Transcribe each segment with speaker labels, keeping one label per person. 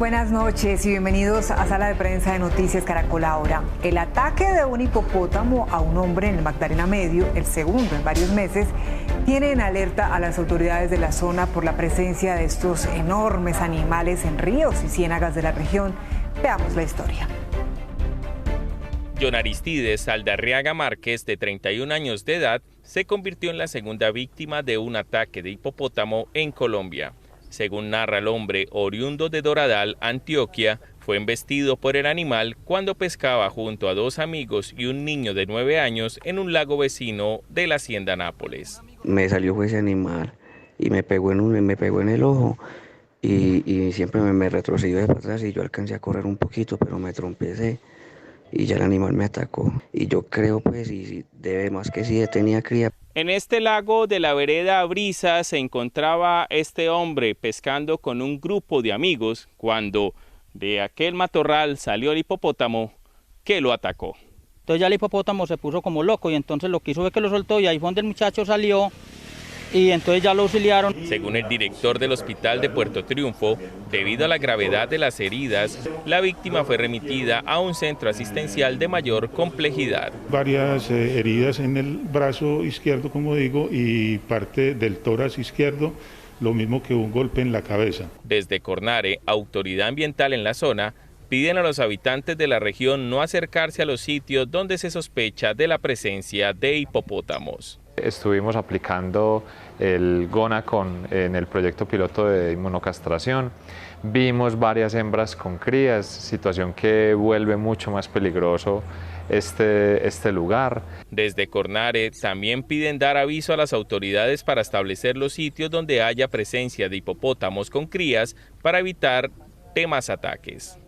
Speaker 1: Buenas noches y bienvenidos a Sala de Prensa de Noticias Caracol Ahora. El ataque de un hipopótamo a un hombre en el Magdalena Medio, el segundo en varios meses, tiene en alerta a las autoridades de la zona por la presencia de estos enormes animales en ríos y ciénagas de la región. Veamos la historia.
Speaker 2: John Aristides Aldarriaga Márquez, de 31 años de edad, se convirtió en la segunda víctima de un ataque de hipopótamo en Colombia. Según narra el hombre, oriundo de Doradal, Antioquia, fue embestido por el animal cuando pescaba junto a dos amigos y un niño de 9 años en un lago vecino de la hacienda Nápoles.
Speaker 3: Me salió ese animal y me pegó en el ojo y siempre me retrocedió de atrás y yo alcancé a correr un poquito, pero me trompecé y ya el animal me atacó. Y yo creo pues, y debe más que sí tenía cría.
Speaker 2: En este lago de la vereda Brisa se encontraba este hombre pescando con un grupo de amigos cuando de aquel matorral salió el hipopótamo que lo atacó.
Speaker 4: Entonces ya el hipopótamo se puso como loco y entonces lo que hizo fue que lo soltó y ahí fue donde el muchacho salió y entonces ya lo auxiliaron.
Speaker 2: Según el director del hospital de Puerto Triunfo, debido a la gravedad de las heridas, la víctima fue remitida a un centro asistencial de mayor complejidad.
Speaker 5: Varias heridas en el brazo izquierdo, como digo, y parte del tórax izquierdo, lo mismo que un golpe en la cabeza.
Speaker 2: Desde Cornare, autoridad ambiental en la zona, piden a los habitantes de la región no acercarse a los sitios donde se sospecha de la presencia de hipopótamos.
Speaker 6: Estuvimos aplicando el Gonacon en el proyecto piloto de inmunocastración. Vimos varias hembras con crías, situación que vuelve mucho más peligroso este lugar.
Speaker 2: Desde Cornare también piden dar aviso a las autoridades para establecer los sitios donde haya presencia de hipopótamos con crías para evitar demás ataques.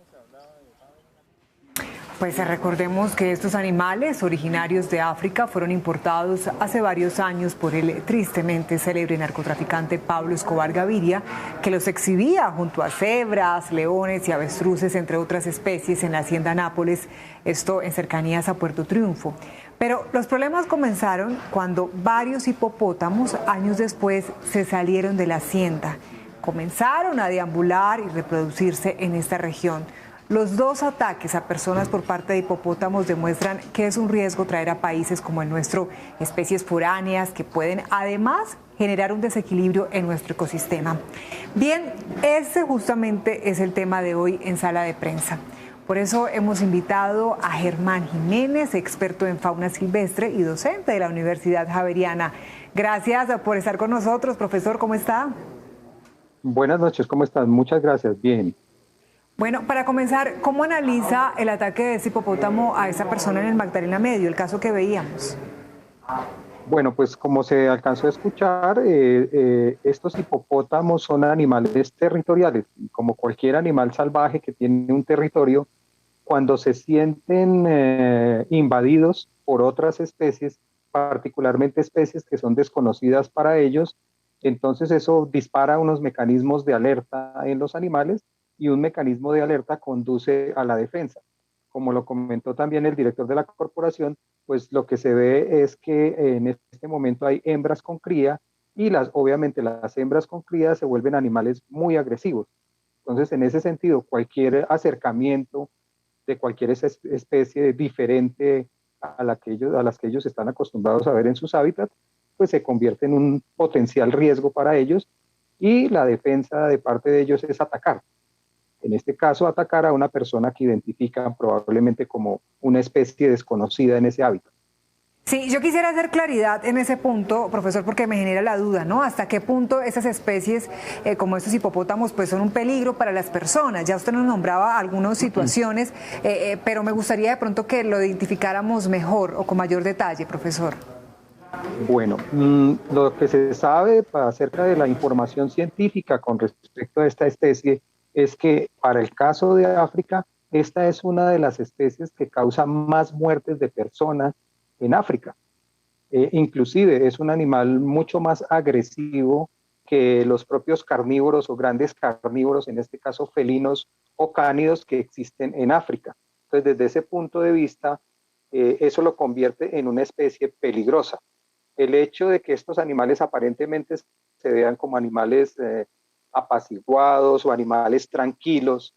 Speaker 1: Pues recordemos que estos animales originarios de África fueron importados hace varios años por el tristemente célebre narcotraficante Pablo Escobar Gaviria, que los exhibía junto a cebras, leones y avestruces, entre otras especies, en la hacienda Nápoles, esto en cercanías a Puerto Triunfo. Pero los problemas comenzaron cuando varios hipopótamos años después se salieron de la hacienda. Comenzaron a deambular y reproducirse en esta región. Los dos ataques a personas por parte de hipopótamos demuestran que es un riesgo traer a países como el nuestro especies foráneas que pueden además generar un desequilibrio en nuestro ecosistema. Bien, ese justamente es el tema de hoy en Sala de Prensa. Por eso hemos invitado a Germán Jiménez, experto en fauna silvestre y docente de la Universidad Javeriana. Gracias por estar con nosotros, profesor, ¿cómo está?
Speaker 7: Buenas noches, ¿cómo están? Muchas gracias, bien.
Speaker 1: Bueno, para comenzar, ¿cómo analiza el ataque de ese hipopótamo a esa persona en el Magdalena Medio, el caso que veíamos?
Speaker 7: Bueno, pues como se alcanzó a escuchar, estos hipopótamos son animales territoriales. Como cualquier animal salvaje que tiene un territorio, cuando se sienten invadidos por otras especies, particularmente especies que son desconocidas para ellos, entonces eso dispara unos mecanismos de alerta en los animales, y un mecanismo de alerta conduce a la defensa. Como lo comentó también el director de la corporación, pues lo que se ve es que en este momento hay hembras con cría y obviamente las hembras con cría se vuelven animales muy agresivos. Entonces, en ese sentido, cualquier acercamiento de cualquier especie diferente a las que ellos están acostumbrados a ver en sus hábitats, pues se convierte en un potencial riesgo para ellos y la defensa de parte de ellos es atacar. En este caso, atacar a una persona que identifican probablemente como una especie desconocida en ese hábitat.
Speaker 1: Sí, yo quisiera hacer claridad en ese punto, profesor, porque me genera la duda, ¿no? ¿Hasta qué punto esas especies, como estos hipopótamos, pues son un peligro para las personas? Ya usted nos nombraba algunas situaciones, pero me gustaría de pronto que lo identificáramos mejor o con mayor detalle, profesor.
Speaker 7: Bueno, lo que se sabe acerca de la información científica con respecto a esta especie es que para el caso de África, esta es una de las especies que causa más muertes de personas en África. Inclusive es un animal mucho más agresivo que los propios carnívoros o grandes carnívoros, en este caso felinos o cánidos que existen en África. Entonces, desde ese punto de vista, eso lo convierte en una especie peligrosa. El hecho de que estos animales aparentemente se vean como animales apaciguados o animales tranquilos,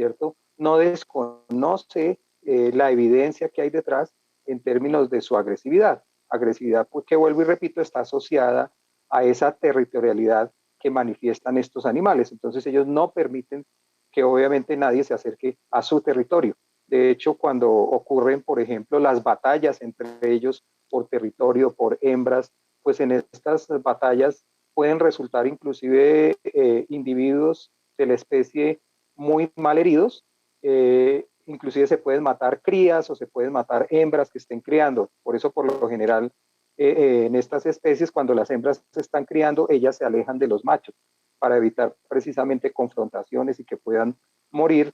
Speaker 7: ¿cierto? No desconoce la evidencia que hay detrás en términos de su agresividad. Agresividad, porque vuelvo y repito, está asociada a esa territorialidad que manifiestan estos animales. Entonces ellos no permiten que obviamente nadie se acerque a su territorio. De hecho, cuando ocurren, por ejemplo, las batallas entre ellos por territorio, por hembras, pues en estas batallas pueden resultar inclusive individuos de la especie muy mal heridos, inclusive se pueden matar crías o se pueden matar hembras que estén criando. Por eso, por lo general, en estas especies, cuando las hembras se están criando, ellas se alejan de los machos para evitar precisamente confrontaciones y que puedan morir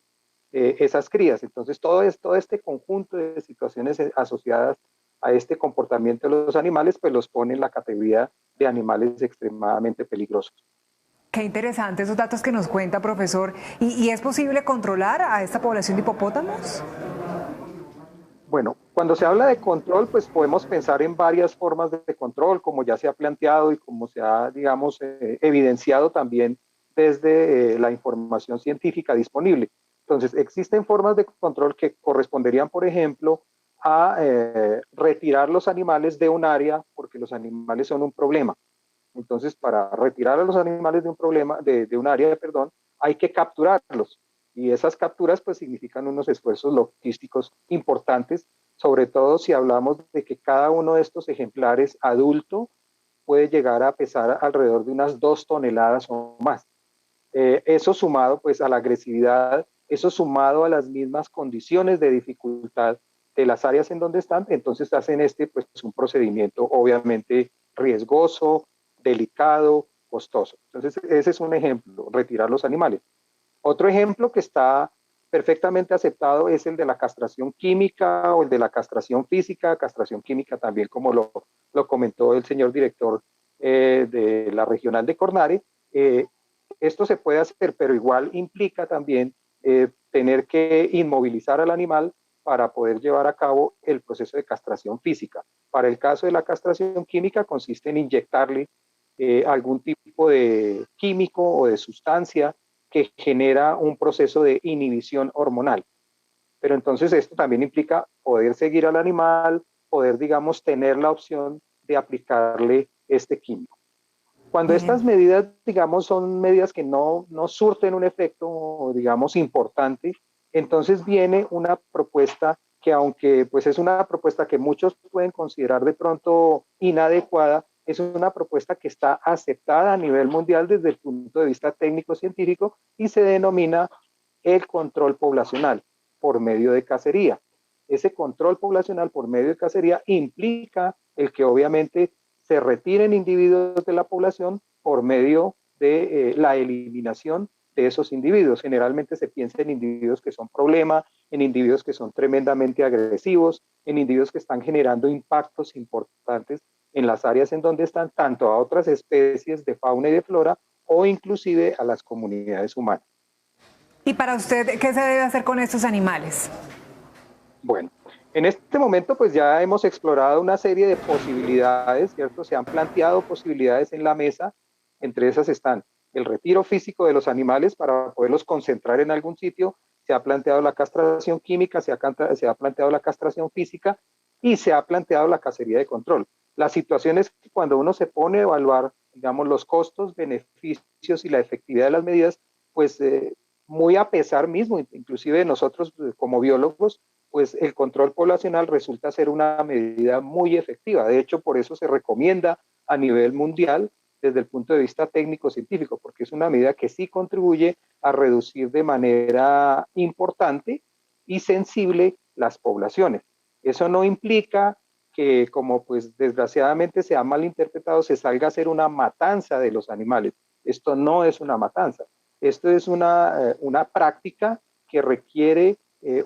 Speaker 7: esas crías. Entonces, todo este conjunto de situaciones asociadas a este comportamiento de los animales, pues los pone en la categoría de animales extremadamente peligrosos.
Speaker 1: Qué interesante esos datos que nos cuenta, profesor. ¿Y es posible controlar a esta población de hipopótamos?
Speaker 7: Bueno, cuando se habla de control, pues podemos pensar en varias formas de control, como ya se ha planteado y como se ha, digamos, evidenciado también desde la información científica disponible. Entonces, existen formas de control que corresponderían, por ejemplo, a retirar los animales de un área porque los animales son un problema. Entonces, para retirar a los animales de un problema, de un área, perdón, hay que capturarlos. Y esas capturas pues significan unos esfuerzos logísticos importantes, sobre todo si hablamos de que cada uno de estos ejemplares adulto puede llegar a pesar alrededor de unas 2 toneladas o más. Eso sumado pues a la agresividad, eso sumado a las mismas condiciones de dificultad de las áreas en donde están, entonces hacen pues un procedimiento obviamente riesgoso, delicado, costoso. Entonces ese es un ejemplo, retirar los animales. Otro ejemplo que está perfectamente aceptado es el de la castración química o el de la castración física, castración química también como lo comentó el señor director de la regional de Cornare. Esto se puede hacer, pero igual implica también tener que inmovilizar al animal para poder llevar a cabo el proceso de castración física. Para el caso de la castración química consiste en inyectarle algún tipo de químico o de sustancia que genera un proceso de inhibición hormonal. Pero entonces esto también implica poder seguir al animal, poder, digamos, tener la opción de aplicarle este químico. Cuando estas medidas, digamos, son medidas que no surten un efecto, digamos, importante, entonces viene una propuesta que aunque pues es una propuesta que muchos pueden considerar de pronto inadecuada, es una propuesta que está aceptada a nivel mundial desde el punto de vista técnico-científico y se denomina el control poblacional por medio de cacería. Ese control poblacional por medio de cacería implica el que obviamente se retiren individuos de la población por medio de la eliminación de esos individuos. Generalmente se piensa en individuos que son problema, en individuos que son tremendamente agresivos, en individuos que están generando impactos importantes en las áreas en donde están, tanto a otras especies de fauna y de flora o inclusive a las comunidades humanas.
Speaker 1: ¿Y para usted qué se debe hacer con estos animales?
Speaker 7: Bueno, en este momento pues ya hemos explorado una serie de posibilidades, ¿cierto? Se han planteado posibilidades en la mesa, entre esas están el retiro físico de los animales para poderlos concentrar en algún sitio, se ha planteado la castración química, se ha planteado la castración física y se ha planteado la cacería de control. La situación es que cuando uno se pone a evaluar, digamos, los costos, beneficios y la efectividad de las medidas, pues muy a pesar mismo, inclusive de nosotros como biólogos, pues el control poblacional resulta ser una medida muy efectiva. De hecho, por eso se recomienda a nivel mundial desde el punto de vista técnico-científico, porque es una medida que sí contribuye a reducir de manera importante y sensible las poblaciones. Eso no implica que, como pues desgraciadamente se ha malinterpretado, se salga a hacer una matanza de los animales. Esto no es una matanza. Esto es una práctica que requiere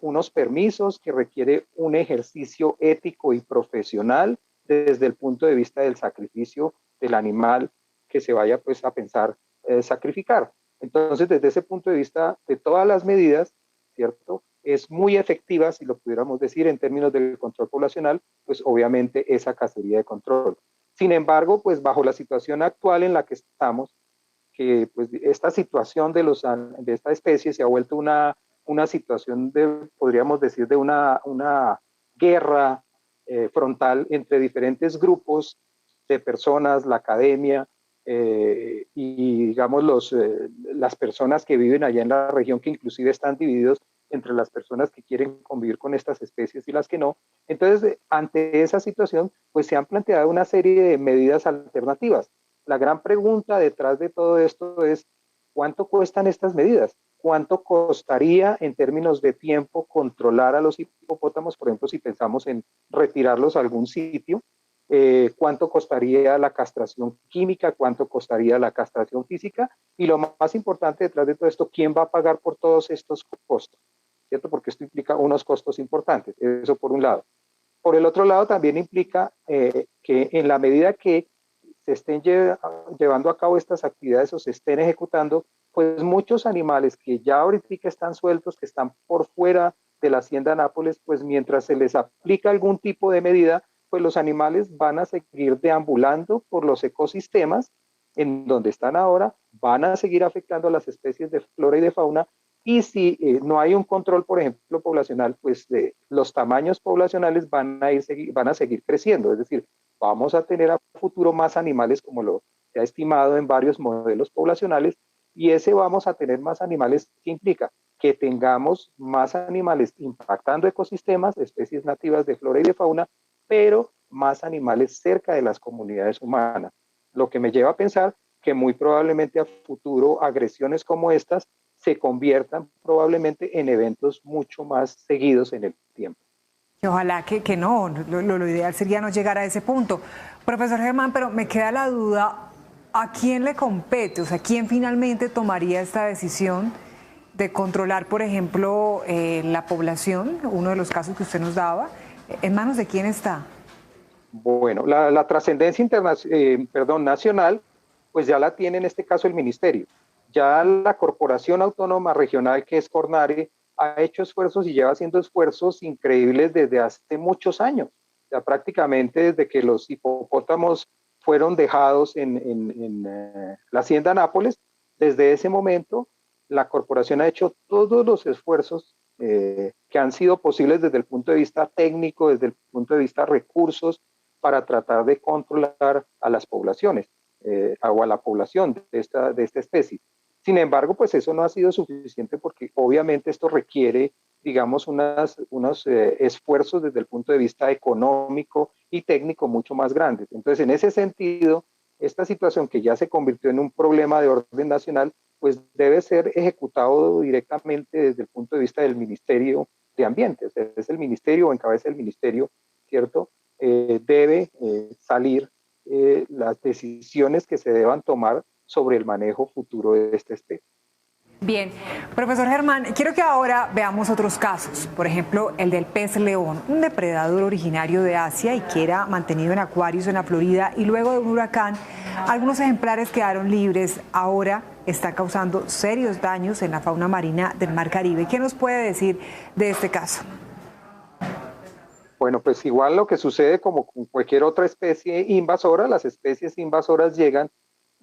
Speaker 7: unos permisos, que requiere un ejercicio ético y profesional desde el punto de vista del sacrificio del animal que se vaya pues a pensar sacrificar. Entonces, desde ese punto de vista de todas las medidas, ¿cierto? Es muy efectiva, si lo pudiéramos decir en términos del control poblacional, pues obviamente esa cacería de control. Sin embargo, pues bajo la situación actual en la que estamos, que pues esta situación de esta especie se ha vuelto una una situación de, podríamos decir, de una guerra frontal entre diferentes grupos de personas, la academia y digamos las personas que viven allá en la región, que inclusive están divididos entre las personas que quieren convivir con estas especies y las que no. Entonces, ante esa situación, pues se han planteado una serie de medidas alternativas. La gran pregunta detrás de todo esto es, ¿cuánto cuestan estas medidas? ¿Cuánto costaría en términos de tiempo controlar a los hipopótamos? Por ejemplo, si pensamos en retirarlos a algún sitio, ¿cuánto costaría la castración química? ¿Cuánto costaría la castración física? Y lo más importante detrás de todo esto, ¿quién va a pagar por todos estos costos? ¿Cierto? Porque esto implica unos costos importantes, eso por un lado. Por el otro lado, también implica que en la medida que se estén llevando a cabo estas actividades o se estén ejecutando, pues muchos animales que ya ahorita están sueltos, que están por fuera de la hacienda Nápoles, pues mientras se les aplica algún tipo de medida, pues los animales van a seguir deambulando por los ecosistemas en donde están ahora, van a seguir afectando a las especies de flora y de fauna, y si no hay un control, por ejemplo, poblacional, pues los tamaños poblacionales van a seguir creciendo, es decir, vamos a tener a futuro más animales, como lo se ha estimado en varios modelos poblacionales, y ese vamos a tener más animales, ¿qué implica? Que tengamos más animales impactando ecosistemas, especies nativas de flora y de fauna, pero más animales cerca de las comunidades humanas. Lo que me lleva a pensar que muy probablemente a futuro agresiones como estas se conviertan probablemente en eventos mucho más seguidos en el tiempo.
Speaker 1: Ojalá que no, lo ideal sería no llegar a ese punto. Profesor Germán, pero me queda la duda, ¿a quién le compete? O sea, ¿quién finalmente tomaría esta decisión de controlar, por ejemplo, la población, uno de los casos que usted nos daba? ¿En manos de quién está?
Speaker 7: Bueno, la trascendencia nacional, pues ya la tiene en este caso el ministerio. Ya la Corporación Autónoma Regional, que es CORNARE, ha hecho esfuerzos y lleva haciendo esfuerzos increíbles desde hace muchos años. Ya prácticamente desde que los hipopótamos fueron dejados en la hacienda Nápoles, desde ese momento la corporación ha hecho todos los esfuerzos que han sido posibles desde el punto de vista técnico, desde el punto de vista recursos, para tratar de controlar a las poblaciones o a la población de esta especie. Sin embargo, pues eso no ha sido suficiente porque obviamente esto requiere, digamos, unos esfuerzos desde el punto de vista económico y técnico mucho más grandes. Entonces, en ese sentido, esta situación que ya se convirtió en un problema de orden nacional, pues debe ser ejecutado directamente desde el punto de vista del Ministerio de Ambiente. O sea, es el ministerio o en cabeza del ministerio, ¿cierto? Debe salir las decisiones que se deban tomar sobre el manejo futuro de esta especie.
Speaker 1: Bien, profesor Germán, quiero que ahora veamos otros casos. Por ejemplo, el del pez león, un depredador originario de Asia y que era mantenido en acuarios en la Florida, y luego de un huracán, algunos ejemplares quedaron libres. Ahora está causando serios daños en la fauna marina del Mar Caribe. ¿Qué nos puede decir de este caso?
Speaker 7: Bueno, pues igual lo que sucede como con cualquier otra especie invasora, las especies invasoras llegan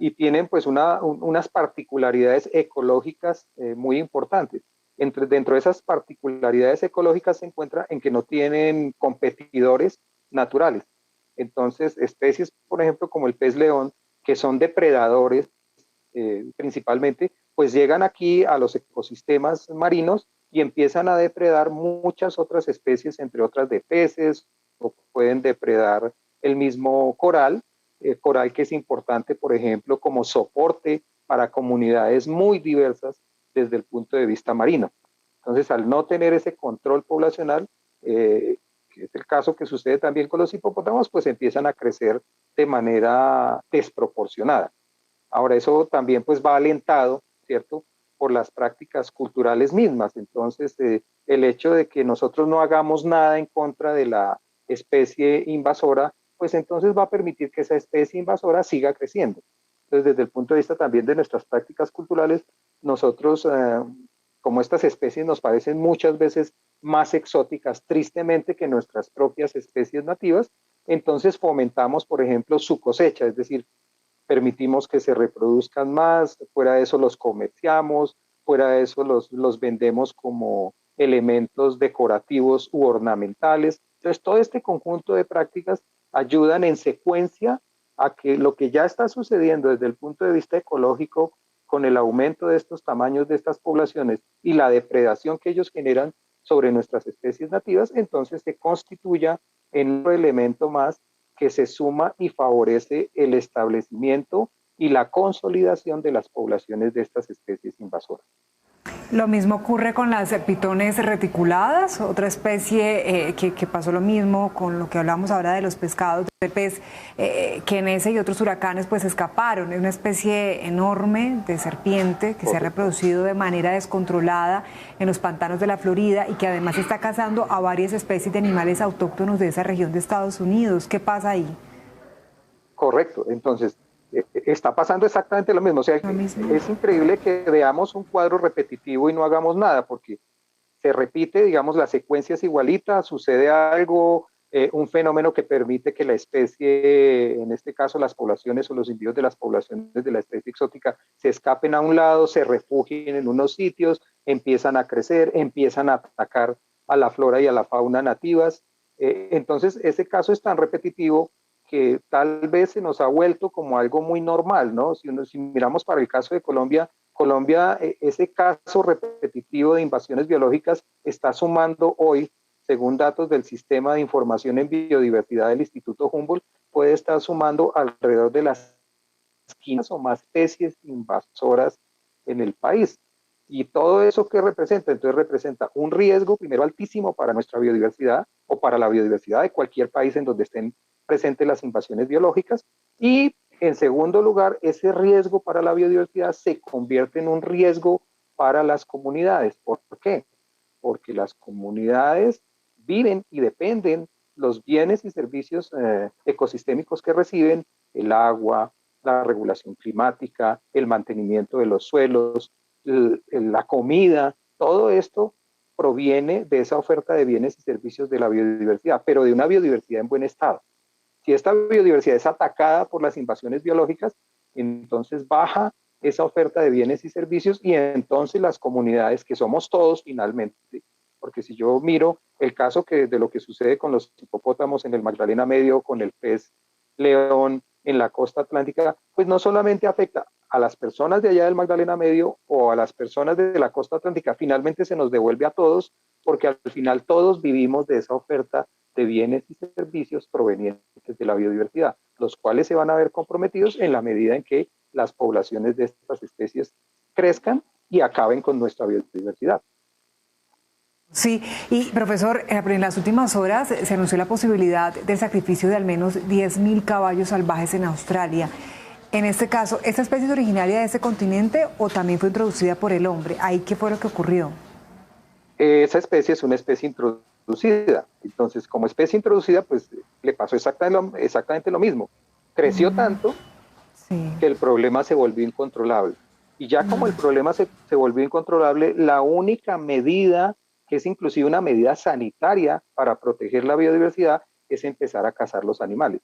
Speaker 7: y tienen pues unas particularidades ecológicas muy importantes. Dentro de esas particularidades ecológicas se encuentra en que no tienen competidores naturales. Entonces, especies, por ejemplo, como el pez león, que son depredadores principalmente, pues llegan aquí a los ecosistemas marinos y empiezan a depredar muchas otras especies, entre otras de peces, o pueden depredar el mismo coral, coral que es importante, por ejemplo, como soporte para comunidades muy diversas desde el punto de vista marino. Entonces, al no tener ese control poblacional, que es el caso que sucede también con los hipopótamos, pues empiezan a crecer de manera desproporcionada. Ahora, eso también pues va alentado, ¿cierto?, por las prácticas culturales mismas. Entonces, el hecho de que nosotros no hagamos nada en contra de la especie invasora, pues entonces va a permitir que esa especie invasora siga creciendo. Entonces, desde el punto de vista también de nuestras prácticas culturales, nosotros, como estas especies nos parecen muchas veces más exóticas, tristemente, que nuestras propias especies nativas, entonces fomentamos, por ejemplo, su cosecha, es decir, permitimos que se reproduzcan más, fuera de eso los comerciamos, fuera de eso los vendemos como elementos decorativos u ornamentales. Entonces, todo este conjunto de prácticas ayudan en secuencia a que lo que ya está sucediendo desde el punto de vista ecológico, con el aumento de estos tamaños de estas poblaciones y la depredación que ellos generan sobre nuestras especies nativas, entonces se constituya en un elemento más que se suma y favorece el establecimiento y la consolidación de las poblaciones de estas especies invasoras.
Speaker 1: Lo mismo ocurre con las pitones reticuladas, otra especie que pasó lo mismo con lo que hablamos ahora de los pescados de pez, que en ese y otros huracanes pues escaparon. Es una especie enorme de serpiente que se ha reproducido de manera descontrolada en los pantanos de la Florida y que además está cazando a varias especies de animales autóctonos de esa región de Estados Unidos. ¿Qué pasa ahí?
Speaker 7: Correcto, entonces está pasando exactamente lo mismo. O sea, es increíble que veamos un cuadro repetitivo y no hagamos nada, porque se repite, digamos, la secuencia es igualita, sucede algo, un fenómeno que permite que la especie, en este caso las poblaciones o los individuos de las poblaciones de la especie exótica, se escapen a un lado, se refugien en unos sitios, empiezan a crecer, empiezan a atacar a la flora y a la fauna nativas. Entonces, ese caso es tan repetitivo que tal vez se nos ha vuelto como algo muy normal, ¿no? Si miramos para el caso de Colombia, ese caso repetitivo de invasiones biológicas está sumando hoy, según datos del Sistema de Información en Biodiversidad del Instituto Humboldt, puede estar sumando alrededor de las 15 o más especies invasoras en el país. ¿Y todo eso qué representa? Entonces representa un riesgo, primero, altísimo para nuestra biodiversidad o para la biodiversidad de cualquier país en donde estén presentes las invasiones biológicas, y en segundo lugar, ese riesgo para la biodiversidad se convierte en un riesgo para las comunidades. ¿Por qué? Porque las comunidades viven y dependen los bienes y servicios ecosistémicos que reciben, el agua, la regulación climática, el mantenimiento de los suelos, la comida, todo esto proviene de esa oferta de bienes y servicios de la biodiversidad, pero de una biodiversidad en buen estado. Si esta biodiversidad es atacada por las invasiones biológicas, entonces baja esa oferta de bienes y servicios y entonces las comunidades, que somos todos finalmente, porque si yo miro el caso de lo que sucede con los hipopótamos en el Magdalena Medio, con el pez león en la costa atlántica, pues no solamente afecta a las personas de allá del Magdalena Medio o a las personas de la costa atlántica, finalmente se nos devuelve a todos, porque al final todos vivimos de esa oferta de bienes y servicios provenientes de la biodiversidad, los cuales se van a ver comprometidos en la medida en que las poblaciones de estas especies crezcan y acaben con nuestra biodiversidad.
Speaker 1: Sí, y profesor, en las últimas horas se anunció la posibilidad del sacrificio de al menos 10.000 caballos salvajes en Australia. En este caso, ¿esta especie es originaria de ese continente o también fue introducida por el hombre? ¿Ahí qué fue lo que ocurrió?
Speaker 7: Esa especie es una especie introducida. Entonces, como especie introducida, pues le pasó exactamente lo mismo. Creció tanto que el problema se volvió incontrolable. Y ya como el problema se volvió incontrolable, la única medida, que es inclusive una medida sanitaria para proteger la biodiversidad, es empezar a cazar los animales.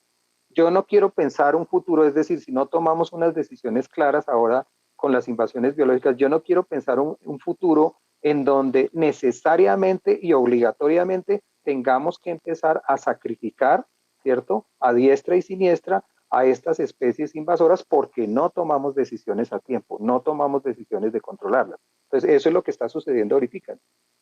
Speaker 7: Yo no quiero pensar un futuro, es decir, si no tomamos unas decisiones claras ahora con las invasiones biológicas, yo no quiero pensar un futuro en donde necesariamente y obligatoriamente tengamos que empezar a sacrificar, ¿cierto?, a diestra y siniestra a estas especies invasoras porque no tomamos decisiones a tiempo, no tomamos decisiones de controlarlas. Entonces, eso es lo que está sucediendo ahorita.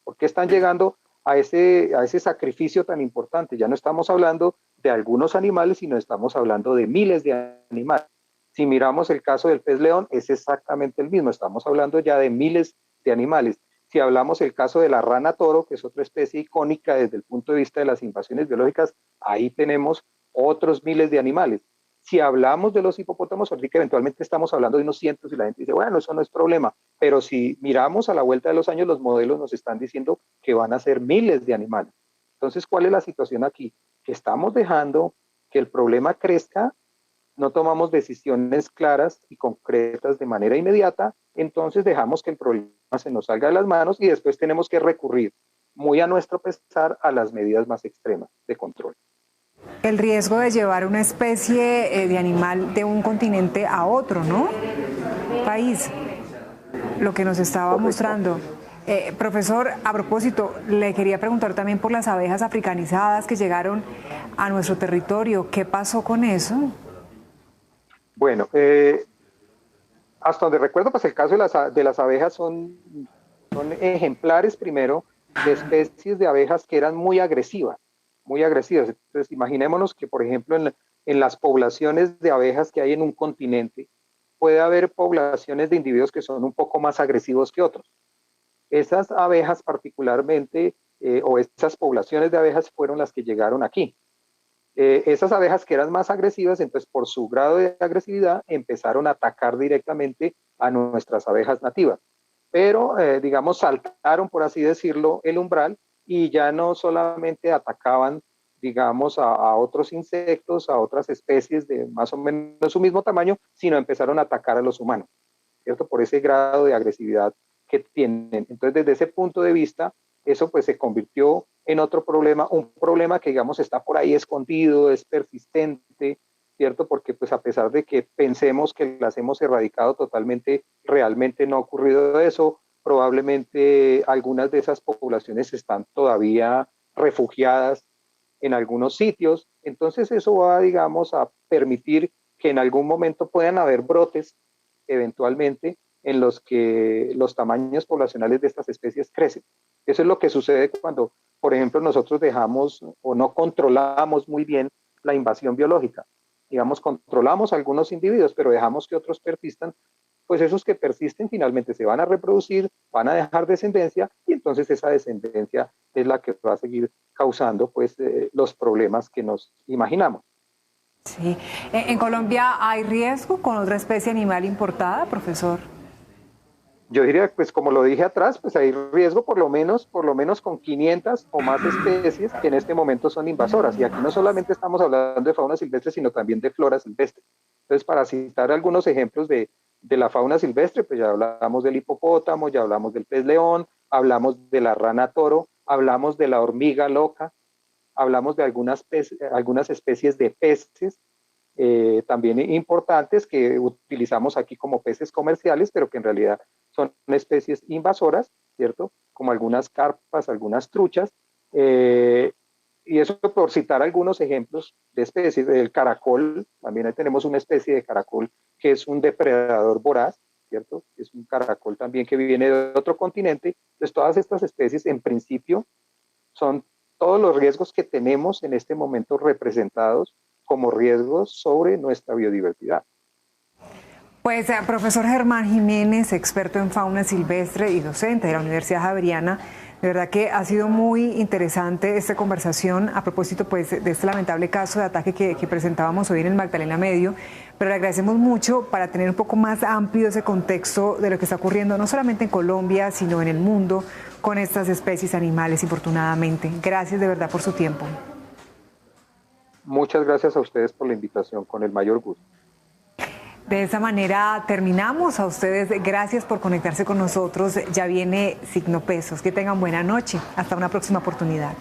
Speaker 7: ¿Por qué están llegando a ese sacrificio tan importante? Ya no estamos hablando de algunos animales, sino estamos hablando de miles de animales. Si miramos el caso del pez león, es exactamente el mismo. Estamos hablando ya de miles de animales. Si hablamos el caso de la rana toro, que es otra especie icónica desde el punto de vista de las invasiones biológicas, ahí tenemos otros miles de animales. Si hablamos de los hipopótamos, ahorita eventualmente estamos hablando de unos cientos y la gente dice, bueno, eso no es problema. Pero si miramos a la vuelta de los años, los modelos nos están diciendo que van a ser miles de animales. Entonces, ¿cuál es la situación aquí? Que estamos dejando que el problema crezca, no tomamos decisiones claras y concretas de manera inmediata, entonces dejamos que el problema se nos salga de las manos y después tenemos que recurrir, muy a nuestro pesar, a las medidas más extremas de control.
Speaker 1: El riesgo de llevar una especie de animal de un continente a otro, ¿no? País. lo que nos estaba mostrando. Profesor, a propósito, le quería preguntar también por las abejas africanizadas que llegaron a nuestro territorio. ¿Qué pasó con eso?
Speaker 7: Bueno, hasta donde recuerdo, pues el caso de las abejas son ejemplares, primero, de especies de abejas que eran muy agresivas, muy agresivas. Entonces, imaginémonos que, por ejemplo, en las poblaciones de abejas que hay en un continente, puede haber poblaciones de individuos que son un poco más agresivos que otros. Esas abejas particularmente, o esas poblaciones de abejas fueron las que llegaron aquí. Esas abejas que eran más agresivas, entonces por su grado de agresividad, empezaron a atacar directamente a nuestras abejas nativas. Pero, digamos, saltaron, por así decirlo, el umbral y ya no solamente atacaban, digamos, a otros insectos, a otras especies de más o menos su mismo tamaño, sino empezaron a atacar a los humanos, ¿cierto? Por ese grado de agresividad que tienen. Entonces, desde ese punto de vista, eso pues se convirtió en otro problema, un problema que, digamos, está por ahí escondido, es persistente, ¿cierto? Porque pues a pesar de que pensemos que las hemos erradicado totalmente, realmente no ha ocurrido eso. Probablemente algunas de esas poblaciones están todavía refugiadas en algunos sitios. Entonces eso va, digamos, a permitir que en algún momento puedan haber brotes, eventualmente, en los que los tamaños poblacionales de estas especies crecen. Eso es lo que sucede cuando, por ejemplo, nosotros dejamos o no controlamos muy bien la invasión biológica. Digamos, controlamos algunos individuos, pero dejamos que otros persistan, pues esos que persisten finalmente se van a reproducir, van a dejar descendencia, y entonces esa descendencia es la que va a seguir causando pues los problemas que nos imaginamos.
Speaker 1: Sí. ¿En Colombia hay riesgo con otra especie animal importada, profesor?
Speaker 7: Yo diría, pues como lo dije atrás, pues hay riesgo por lo menos con 500 o más especies que en este momento son invasoras. Y aquí no solamente estamos hablando de fauna silvestre, sino también de flora silvestre. Entonces, para citar algunos ejemplos de la fauna silvestre, pues ya hablamos del hipopótamo, ya hablamos del pez león, hablamos de la rana toro, hablamos de la hormiga loca, hablamos de algunas especies de peces, también importantes que utilizamos aquí como peces comerciales, pero que en realidad son especies invasoras, ¿cierto? Como algunas carpas, algunas truchas, y eso por citar algunos ejemplos de especies. El caracol, también ahí tenemos una especie de caracol que es un depredador voraz, ¿cierto? Es un caracol también que viene de otro continente. Entonces todas estas especies en principio son todos los riesgos que tenemos en este momento representados como riesgos sobre nuestra biodiversidad.
Speaker 1: Pues, profesor Germán Jiménez, experto en fauna silvestre y docente de la Universidad Javeriana, de verdad que ha sido muy interesante esta conversación a propósito pues, de este lamentable caso de ataque que presentábamos hoy en el Magdalena Medio, pero le agradecemos mucho para tener un poco más amplio ese contexto de lo que está ocurriendo no solamente en Colombia, sino en el mundo con estas especies animales, infortunadamente. Gracias de verdad por su tiempo.
Speaker 7: Muchas gracias a ustedes por la invitación, con el mayor gusto.
Speaker 1: De esa manera terminamos. A ustedes, gracias por conectarse con nosotros. Ya viene Signo Pesos. Que tengan buena noche. Hasta una próxima oportunidad.